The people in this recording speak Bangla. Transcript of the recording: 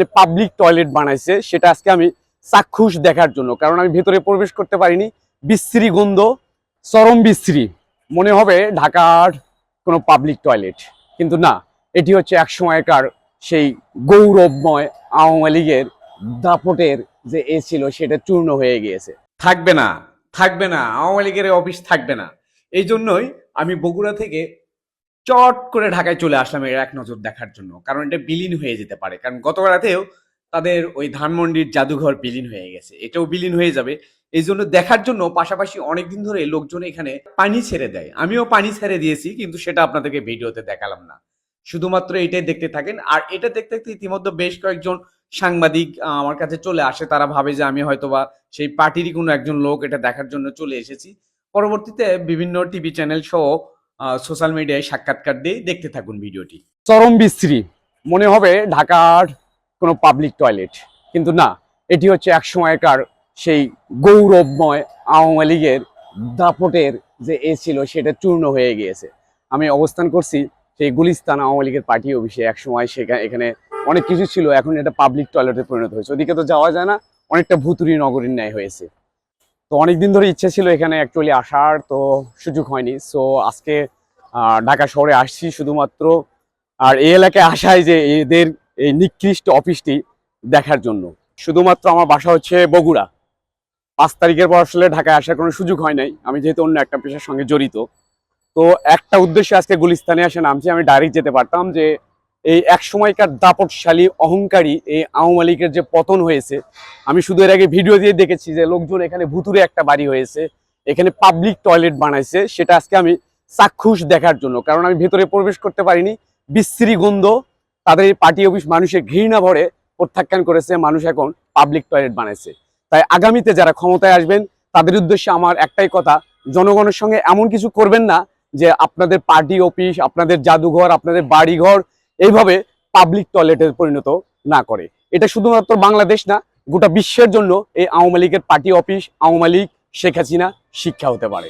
পাবলিক টয়লেট বানাইছে, সেটা আজকে আমি চাক্ষুষ দেখার জন্য, কারণ আমি ভেতরে প্রবেশ করতে পারিনি। বিশ্রী গন্ধ, চরম বিশ্রী, মনে হবে ঢাকার কোনো পাবলিক টয়লেট, কিন্তু না, এটি হচ্ছে এক সময়কার সেই গৌরবময় আওয়ামী লীগের দাপটের যে ছিল সেটা চূর্ণ হয়ে গিয়েছে। থাকবে না, থাকবে না, আওয়ামী লীগের অফিস থাকবে না। এই জন্যই আমি বগুড়া থেকে চট করে ঢাকায় চলে আসলাম এর এক নজর দেখার জন্য, কারণ এটা বিলীন হয়ে যেতে পারে। কারণ গত রাতেও তাদের ওই ধানমন্ডির জাদুঘর বিলীন হয়ে গেছে, এটাও বিলীন হয়ে যাবে। এই জন্য দেখার জন্য পাশাপাশি অনেকদিন ধরে লোকজন এখানে পানি ছেড়ে দেয়, আমিও পানি ছেড়ে দিয়েছি, কিন্তু সেটা আপনাদেরকে ভিডিওতে দেখালাম না। শুধুমাত্র এটাই দেখতে থাকেন। আর এটা দেখতে দেখতে ইতিমধ্যে বেশ কয়েকজন সাংবাদিক আমার কাছে চলে আসে, তারা ভাবে যে আমি হয়তোবা সেই পার্টিরই কোনো একজন লোক এটা দেখার জন্য চলে এসেছি। পরবর্তীতে বিভিন্ন টিভি চ্যানেল সহ সোশ্যাল মিডিয়ায় সাক্ষাৎকার দিয়ে দেখতে থাকুন ভিডিওটি। চরম বিশ্রী, মনে হবে ঢাকার কোনো পাবলিক টয়লেট, কিন্তু না, এটি হচ্ছে এক সময়কার সেই গৌরবময় আওয়ামী লীগের দাপটের যে ছিল সেটা চূর্ণ হয়ে গিয়েছে। আমি অবস্থান করছি সেই গুলিস্তান আওয়ামী লীগের পার্টি অফিসে। এক সময় এখানে অনেক কিছু ছিল, এখন এটা পাবলিক টয়লেটে পরিণত হয়েছে। ওদিকে তো যাওয়া যায় না, অনেকটা ভুতুরি নগরীর ন্যায় হয়েছে। তো অনেকদিন ধরে ইচ্ছে ছিল এখানে অ্যাকচুয়ালি আসার, তো সুযোগ হয়নি। সো আজকে ঢাকা শহরে আসছি শুধুমাত্র আর এই এলাকায় আসায় যে এদের এই নিকৃষ্ট অফিসটি দেখার জন্য। শুধুমাত্র আমার বাসা হচ্ছে বগুড়া। 5 তারিখের পর আসলে ঢাকায় আসার কোনো সুযোগ হয় নাই, আমি যেহেতু অন্য একটা পেশার সঙ্গে জড়িত। তো একটা উদ্দেশ্যে আজকে গুলিস্তানে এসে নামছি। আমি ডাইরেক্ট যেতে পারতাম, যে এই এক সময়কার দাপটশালী অহংকারী এই আওয়ামী লীগের যে পতন হয়েছে, আমি শুধু এর আগে ভিডিও দিয়ে দেখেছি যে লোকজন এখানে ভুতুরে একটা বাড়ি হয়েছে, এখানে পাবলিক টয়লেট বানাইছে, সেটা আজকে আমি চাক্ষুষ দেখার জন্য, কারণ আমি ভেতরে প্রবেশ করতে পারিনি। বিশ্রী গন্ধ, তাদের এই পার্টি অফিস মানুষের ঘৃণা ভরে প্রত্যাখ্যান করেছে, মানুষ এখন পাবলিক টয়লেট বানাইছে। তাই আগামীতে যারা ক্ষমতায় আসবেন তাদের উদ্দেশ্যে আমার একটাই কথা, জনগণের সঙ্গে এমন কিছু করবেন না যে আপনাদের পার্টি অফিস, আপনাদের জাদুঘর, আপনাদের বাড়িঘর এইভাবে পাবলিক টয়লেটে পরিণত না করে। এটা শুধুমাত্র বাংলাদেশ না, গোটা বিশ্বের জন্য এই আওয়ামী লীগের পার্টি অফিস, আওয়ামী লীগ, শেখ হাসিনা শিক্ষা হতে পারে।